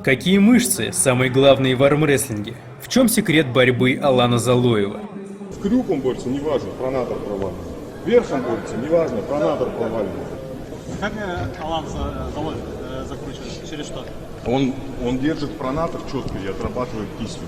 Какие мышцы самые главные в армрестлинге? В чем секрет борьбы Алана Залоева? В крюком борется, неважно, пронатор проваливается. Верхом борется, неважно, пронатор проваливается. Как Алан Залоев закручивает? Через что? Он держит пронатор четко и отрабатывает кистью.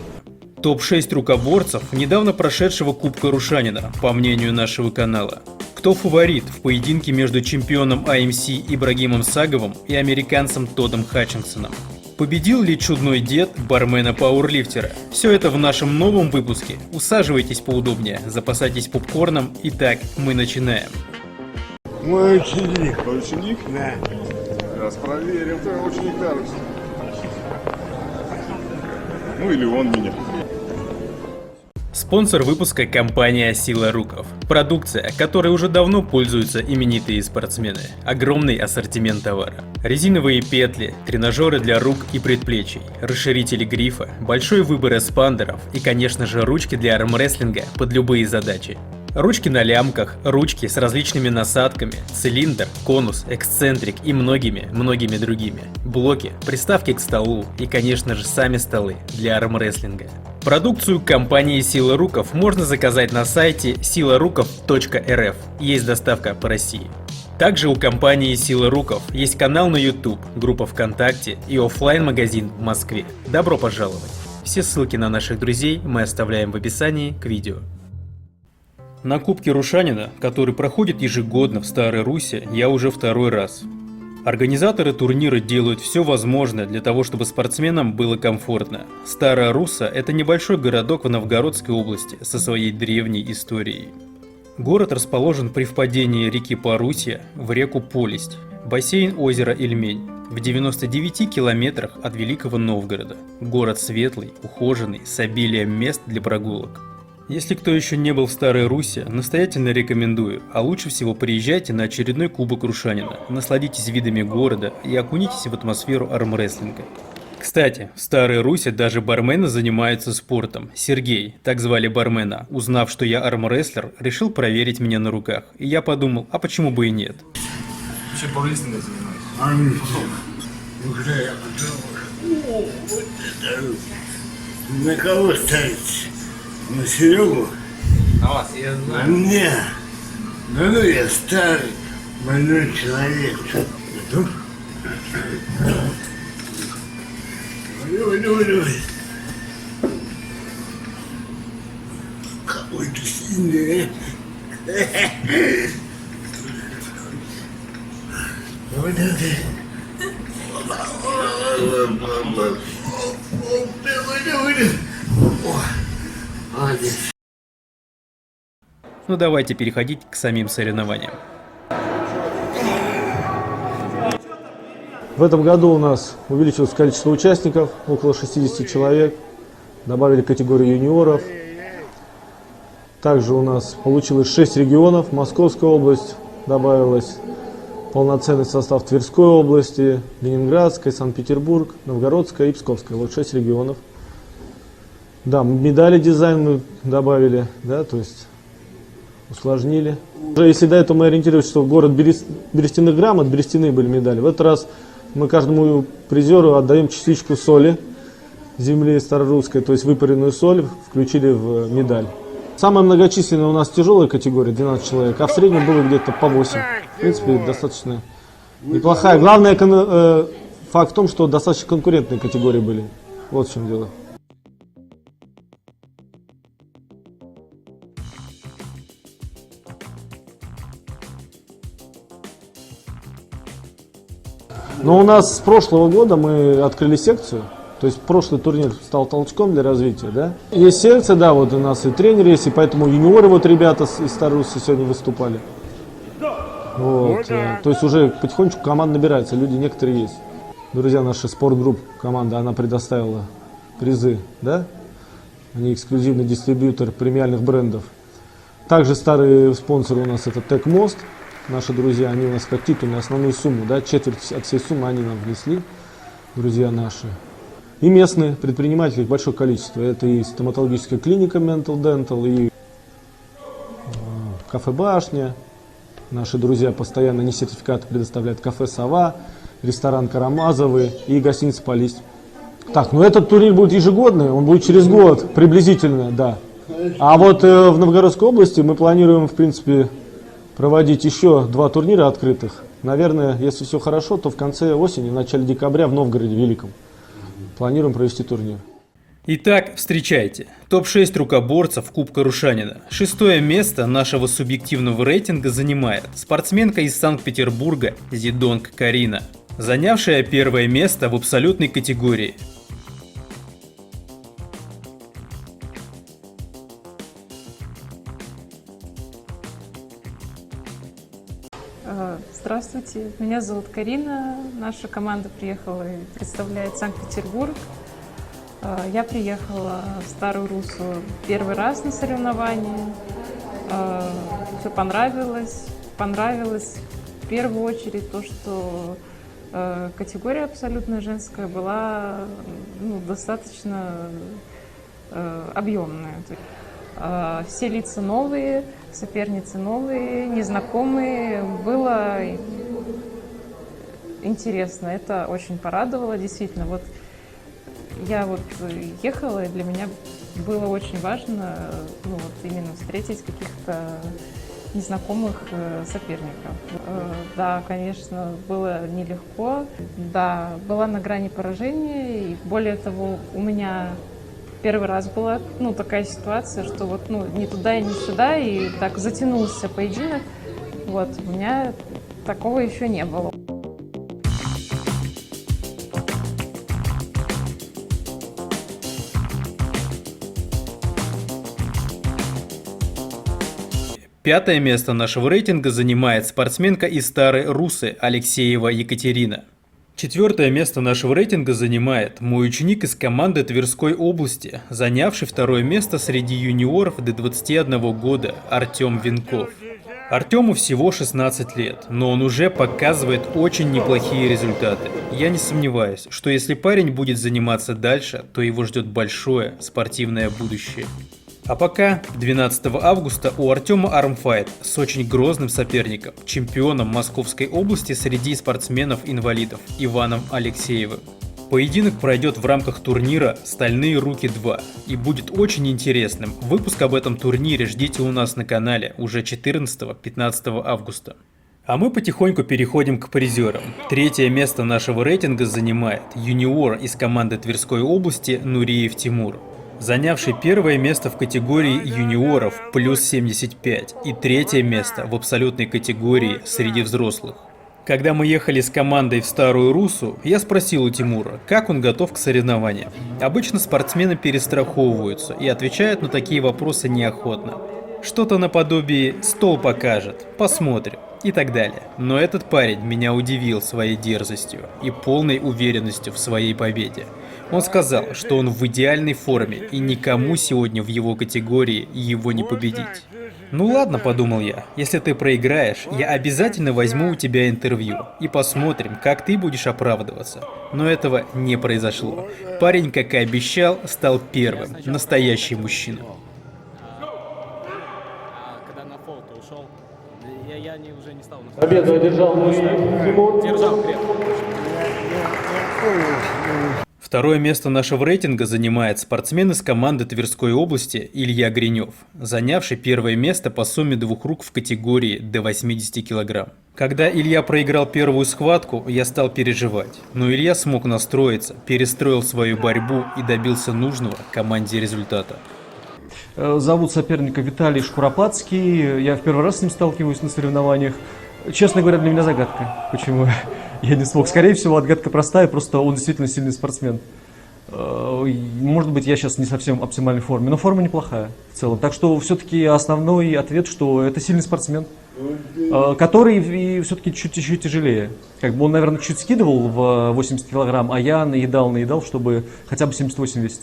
Топ-6 рукоборцев недавно прошедшего Кубка Рушанина, по мнению нашего канала. Кто фаворит в поединке между чемпионом AMC Ибрагимом Саговым и американцем Тоддом Хатчинсоном? Победил ли чудной дед бармена-пауэрлифтера? Все это в нашем новом выпуске. Усаживайтесь поудобнее, запасайтесь попкорном. Итак, мы начинаем. Мой ученик. Твой ученик? Да. Сейчас проверим, твой ученик Дарус. Ну или он меня. Спонсор выпуска – компания «Сила Руков». Продукция, которой уже давно пользуются именитые спортсмены. Огромный ассортимент товара. Резиновые петли, тренажеры для рук и предплечий, расширители грифа, большой выбор эспандеров и, конечно же, ручки для армрестлинга под любые задачи. Ручки на лямках, ручки с различными насадками, цилиндр, конус, эксцентрик и многими другими. Блоки, приставки к столу и, конечно же, сами столы для армрестлинга. Продукцию компании «Сила Руков» можно заказать на сайте silarukov.rf. Есть доставка по России. Также у компании «Сила Руков» есть канал на YouTube, группа ВКонтакте и оффлайн-магазин в Москве. Добро пожаловать! Все ссылки на наших друзей мы оставляем в описании к видео. На Кубке Рушанина, который проходит ежегодно в Старой Руссе, я уже второй раз. Организаторы турнира делают все возможное для того, чтобы спортсменам было комфортно. Старая Русса – это небольшой городок в Новгородской области со своей древней историей. Город расположен при впадении реки Парусья в реку Полесть, бассейн озера Ильмень, в 99 километрах от Великого Новгорода. Город светлый, ухоженный, с обилием мест для прогулок. Если кто еще не был в Старой Руссе, настоятельно рекомендую, а лучше всего приезжайте на очередной Кубок Рушанина, насладитесь видами города и окунитесь в атмосферу армрестлинга. Кстати, в Старой Руссе даже бармены занимаются спортом. Сергей, так звали бармена, узнав, что я армрестлер, решил проверить меня на руках. И я подумал, а почему бы и нет? Вообще пауэрлифтингом занимаюсь. На кого ставить? На Серегу? На вас, я знаю. Не. Ну я старый, больной человек. Готов? Давай. Какой ты сильный, Давай. Молодец. Ну давайте переходить к самим соревнованиям. В этом году у нас увеличилось количество участников, около 60 человек. Добавили категорию юниоров. Также у нас получилось 6 регионов. Московская область добавилась, полноценный состав Тверской области, Ленинградской, Санкт-Петербург, Новгородская и Псковская. Вот 6 регионов. Да, медали дизайн мы добавили, да, то есть усложнили. Если до этого мы ориентировались, что город берестяных грамот, берестяные были медали, в этот раз мы каждому призеру отдаем частичку соли земли старорусской, то есть выпаренную соль включили в медаль. Самая многочисленная у нас тяжелая категория, 12 человек, а в среднем было где-то по 8. В принципе, достаточно неплохая. Главное, факт в том, что достаточно конкурентные категории были. Вот в чем дело. Но у нас с прошлого года мы открыли секцию, то есть прошлый турнир стал толчком для развития, да. Есть секция, да, вот у нас и тренер есть, и поэтому юниоры, вот ребята из Старой Руссы сегодня выступали. Вот, то есть уже потихонечку команда набирается, люди некоторые есть. Друзья, наша спортгрупп команда, она предоставила призы, да. Они эксклюзивный дистрибьютор премиальных брендов. Также старый спонсор у нас это Текмост. Наши друзья, они у нас как титульную основную сумму, да, четверть от всей суммы они нам внесли, друзья наши. И местные предприниматели, их большое количество. Это и стоматологическая клиника Mental Dental, и кафе Башня. Наши друзья постоянно не сертификаты предоставляют кафе Сова, ресторан Карамазовый и гостиница Полисть. Так, ну этот турнир будет ежегодный, он будет через год приблизительно, да. А вот в Новгородской области мы планируем, в принципе, проводить еще 2 турнира открытых. Наверное, если все хорошо, то в конце осени, в начале декабря в Новгороде Великом планируем провести турнир. Итак, встречайте. Топ-6 рукоборцев Кубка Рушанина. 6-е место нашего субъективного рейтинга занимает спортсменка из Санкт-Петербурга Зидонг Карина, занявшая 1-е место в абсолютной категории. Здравствуйте, меня зовут Карина. Наша команда приехала и представляет Санкт-Петербург. Я приехала в Старую Руссу 1-й раз на соревнования. Все понравилось. Понравилось в первую очередь то, что категория абсолютно женская была достаточно объемная. Все лица новые, соперницы новые, незнакомые. Было интересно, это очень порадовало, действительно. Вот я ехала, и для меня было очень важно именно встретить каких-то незнакомых соперников. Да, конечно, было нелегко. Да, была на грани поражения, и более того, у меня 1-й раз была такая ситуация, что ни туда и ни сюда, и так затянулся поединок. У меня такого еще не было. Пятое место нашего рейтинга занимает спортсменка из Старой Руссы Алексеева Екатерина. 4-е место нашего рейтинга занимает мой ученик из команды Тверской области, занявший 2-е место среди юниоров до 21 года Артем Венков. Артему всего 16 лет, но он уже показывает очень неплохие результаты. Я не сомневаюсь, что если парень будет заниматься дальше, то его ждет большое спортивное будущее. А пока 12 августа у Артема армфайт с очень грозным соперником, чемпионом Московской области среди спортсменов-инвалидов Иваном Алексеевым. Поединок пройдет в рамках турнира «Стальные руки 2» и будет очень интересным. Выпуск об этом турнире ждите у нас на канале уже 14-15 августа. А мы потихоньку переходим к призерам. 3-е место нашего рейтинга занимает юниор из команды Тверской области Нуриев Тимур, занявший 1-е место в категории юниоров плюс 75 и 3-е место в абсолютной категории среди взрослых. Когда мы ехали с командой в Старую Руссу, я спросил у Тимура, как он готов к соревнованиям. Обычно спортсмены перестраховываются и отвечают на такие вопросы неохотно. Что-то наподобие «стол покажет», «посмотрим» и так далее. Но этот парень меня удивил своей дерзостью и полной уверенностью в своей победе. Он сказал, что он в идеальной форме и никому сегодня в его категории его не победить. Ну ладно, подумал я, если ты проиграешь, я обязательно возьму у тебя интервью и посмотрим, как ты будешь оправдываться. Но этого не произошло. Парень, как и обещал, стал первым, настоящий мужчина. Когда на фол ты ушел, я уже не стал. Победу одержал Тимур. Держал крепко. 2-е место нашего рейтинга занимает спортсмен из команды Тверской области Илья Гринев, занявший 1-е место по сумме 2 рук в категории до 80 кг. Когда Илья проиграл первую схватку, я стал переживать, но Илья смог настроиться, перестроил свою борьбу и добился нужного команде результата. Зовут соперника Виталий Шкуропадский. Я в 1-й раз с ним сталкиваюсь на соревнованиях. Честно говоря, для меня загадка, почему я не смог. Скорее всего, отгадка простая, просто он действительно сильный спортсмен. Может быть, я сейчас не совсем в оптимальной форме, но форма неплохая в целом. Так что все-таки основной ответ, что это сильный спортсмен, который все-таки чуть-чуть тяжелее. Как бы он, наверное, чуть скидывал в 80 килограмм, а я наедал, чтобы хотя бы 78 весить.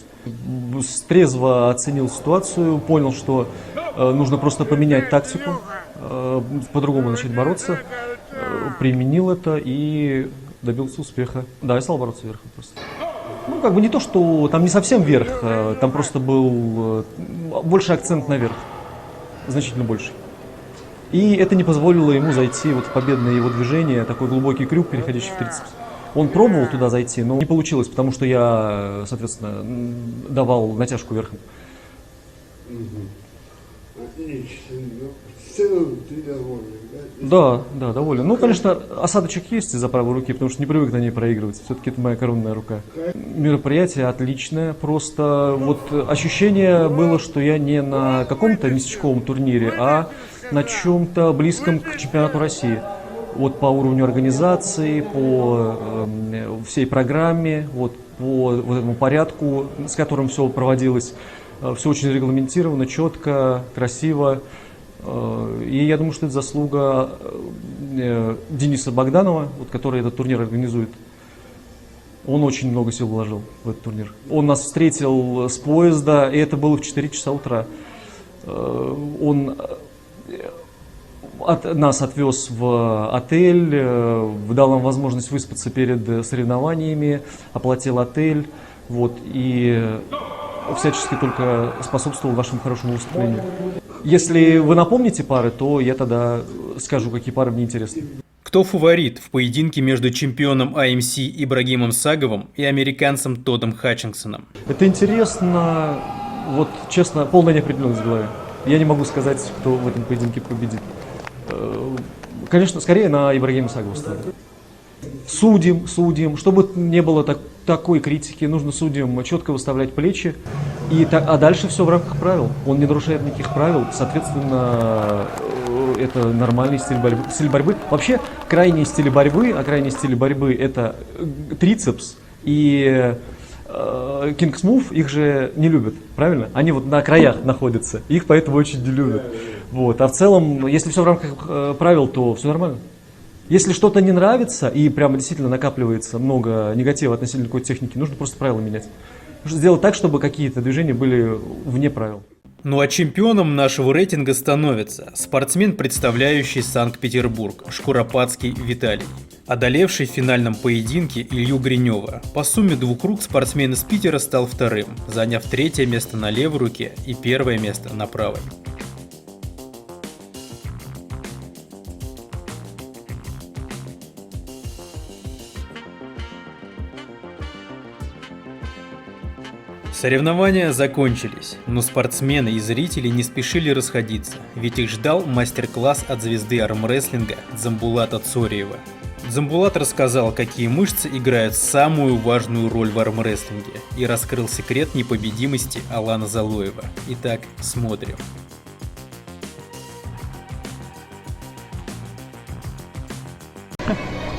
Трезво оценил ситуацию, понял, что нужно просто поменять тактику, по-другому начать бороться, применил это и добился успеха. Да, я стал бороться вверх просто. Ну, как бы не то, что там не совсем вверх, там просто был больше акцент наверх, значительно больше. И это не позволило ему зайти в победное его движение, такой глубокий крюк, переходящий в трицепс. Он пробовал туда зайти, но не получилось, потому что я, соответственно, давал натяжку верхом. Отлично. Ну, в целом ты доволен, да? Да, доволен. Ну, конечно, осадочек есть из-за правой руки, потому что не привык на ней проигрывать. Все-таки это моя коронная рука. Мероприятие отличное, просто вот ощущение было, что я не на каком-то местечковом турнире, а на чем-то близком к чемпионату России. Вот по уровню организации, по всей программе, вот по вот этому порядку, с которым все проводилось. Все очень регламентировано, четко, красиво. И я думаю, что это заслуга Дениса Богданова, вот, который этот турнир организует. Он очень много сил вложил в этот турнир. Он нас встретил с поезда, и это было в 4 часа утра. Он нас отвез в отель, дал нам возможность выспаться перед соревнованиями, оплатил отель, вот, и всячески только способствовал вашему хорошему выступлению. Если вы напомните пары, то я тогда скажу, какие пары мне интересны. Кто фаворит в поединке между чемпионом AMC Ибрагимом Саговым и американцем Тоддом Хатчинсоном? Это интересно, вот честно, полная неопределенность в голове. Я не могу сказать, кто в этом поединке победит. Конечно, скорее на Ибрагима Сагова ставлю. Судим, чтобы не было такой критики, нужно судьям четко выставлять плечи, а дальше все в рамках правил. Он не нарушает никаких правил, соответственно, это нормальный стиль борьбы. Вообще, крайние стили борьбы это трицепс и King's Move, их же не любят, правильно? Они вот на краях находятся, их поэтому очень не любят. Вот. А в целом, если все в рамках правил, то все нормально. Если что-то не нравится и прямо действительно накапливается много негатива относительно какой-то техники, нужно просто правила менять. Нужно сделать так, чтобы какие-то движения были вне правил. Ну а чемпионом нашего рейтинга становится спортсмен, представляющий Санкт-Петербург, Шкуропадский Виталий, одолевший в финальном поединке Илью Гринева. По сумме 2 рук спортсмен из Питера стал вторым, заняв 3-е место на левой руке и 1-е место на правой. Соревнования закончились, но спортсмены и зрители не спешили расходиться, ведь их ждал мастер-класс от звезды армрестлинга Дзамбулата Цориева. Дзамбулат рассказал, какие мышцы играют самую важную роль в армрестлинге, и раскрыл секрет непобедимости Алана Залоева. Итак, смотрим.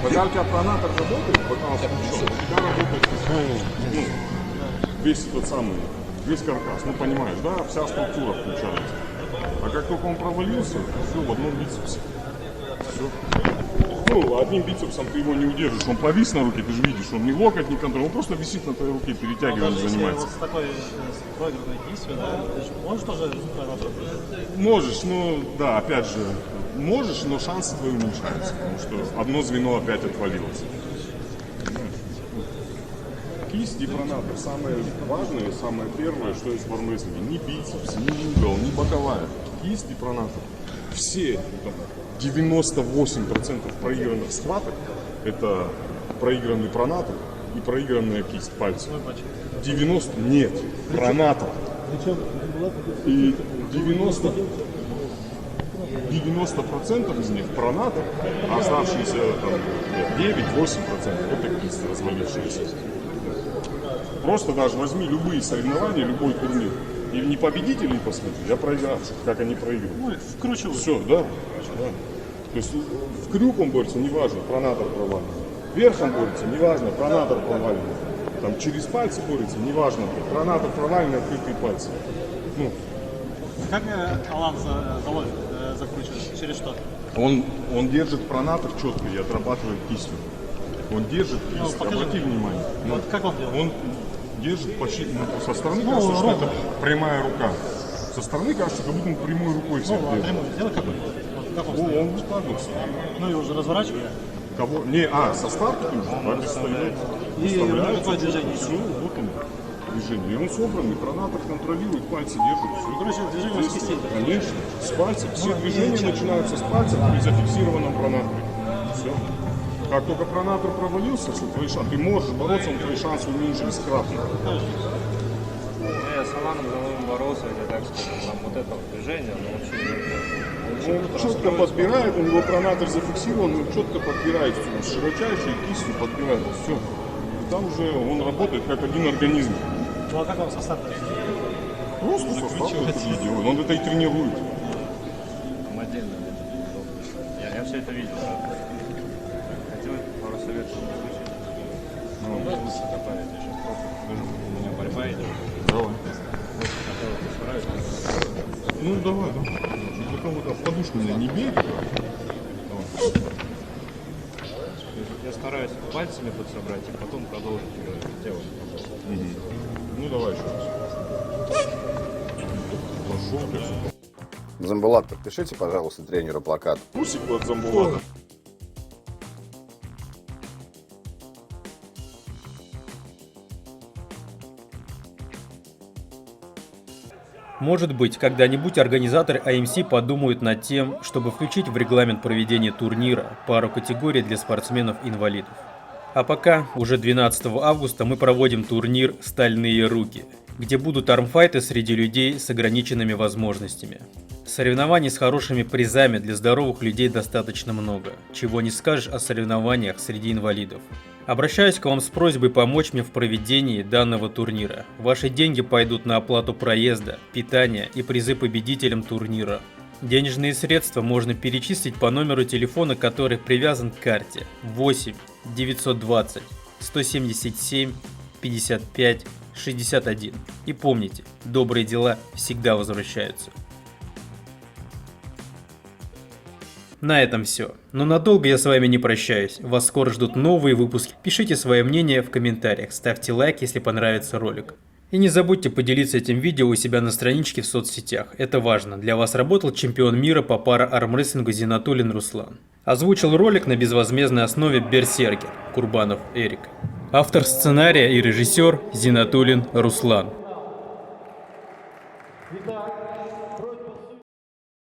Пока у тебя пронатор работает, пока он включен, у тебя работает весь тот самый, весь каркас, ну понимаешь, да, вся структура включается. А как только он провалился, все в одном бицепсе. Все. Ну, одним бицепсом ты его не удержишь, он повис на руке, ты же видишь, он не локоть, не контроль, он просто висит на твоей руке, перетягиванием занимается. Вот с такой проигранной кистью, да, ты же можешь тоже пронатор? Можешь, но, да, опять же, можешь, но шансы твои уменьшаются, потому что одно звено опять отвалилось. Кисть и пронатор. Самое важное, самое первое, что есть в армрестлинге. Ни бицепс, ни угол, ни боковая. Кисть и пронатор. Все, 98% проигранных схваток, это проигранный пронатор и проигранная кисть пальцев. 90 нет, пронатор. И 90% из них пронатор, а оставшиеся 9-8% это кисть развалившаяся. Просто даже возьми любые соревнования, любой турнир. И не победителей посмотри, а проигравших, как они проигрывают. Ну, вкручивают. Все, да. То есть в крюк он борется, неважно, пронатор провален. Верхом борется, неважно, пронатор провален. Там через пальцы борется, неважно, пронатор провален, открытые пальцы. Ну. Как Алан Залоев закручивает? Через что? Он держит пронатор четко и отрабатывает кистью. Он держит кисть, обрати внимание. Вот как он делает? Он держит почти, со стороны кажется, что это прямая рука. Со стороны кажется, как будто он прямой рукой всех держит. Прямую сделай как он? Он вот так вот. Ну и уже разворачивая. Кого? Не, со старта тут же, так и стоит. И какое движение? Все, вот он движение. И он собранный, пронатор контролирует, пальцы держит. Все. Короче, движение с кистей. Конечно, с пальцев. Все движения начинаются с пальцев при зафиксированном пронаторе. Все. Как только пронатор провалился, если твои шансы, ты можешь бороться, но твои шансы уменьшились кратно. Я с Аланом давно боролся, я так скажу, там вот это движение, но вообще Он четко подбирает, у него пронатор зафиксирован, он четко подбирает все, с широчайшей кистью подбирает все. И там уже он работает как один организм. Ну а как вам состав? Просто состав это делает, он это и тренирует. там отдельно. Я все это видел. Хотел пару советов услышать. Ну, лучше добавить, я сейчас просто скажу, у меня борьба идет. Давай. Хотел исправить. Ну давай. Для кого-то в подушку меня не бей. Я стараюсь пальцами подсобрать и потом продолжить делать. Ну давай еще раз. Пошел ты. Замбулат, подпишите, пожалуйста, тренеру плакат. Пусик от Замбулата. Может быть, когда-нибудь организаторы AMC подумают над тем, чтобы включить в регламент проведения турнира пару категорий для спортсменов-инвалидов. А пока, уже 12 августа, мы проводим турнир «Стальные руки», где будут армфайты среди людей с ограниченными возможностями. Соревнований с хорошими призами для здоровых людей достаточно много, чего не скажешь о соревнованиях среди инвалидов. Обращаюсь к вам с просьбой помочь мне в проведении данного турнира. Ваши деньги пойдут на оплату проезда, питания и призы победителям турнира. Денежные средства можно перечислить по номеру телефона, который привязан к карте 8 920 177 55 61. И помните, добрые дела всегда возвращаются. На этом все. Но надолго я с вами не прощаюсь. Вас скоро ждут новые выпуски. Пишите свое мнение в комментариях, ставьте лайк, если понравится ролик. И не забудьте поделиться этим видео у себя на страничке в соцсетях. Это важно. Для вас работал чемпион мира по пара-армрестлингу Зинатуллин Руслан. Озвучил ролик на безвозмездной основе Берсеркер Курбанов Эрик. Автор сценария и режиссер Зинатуллин Руслан.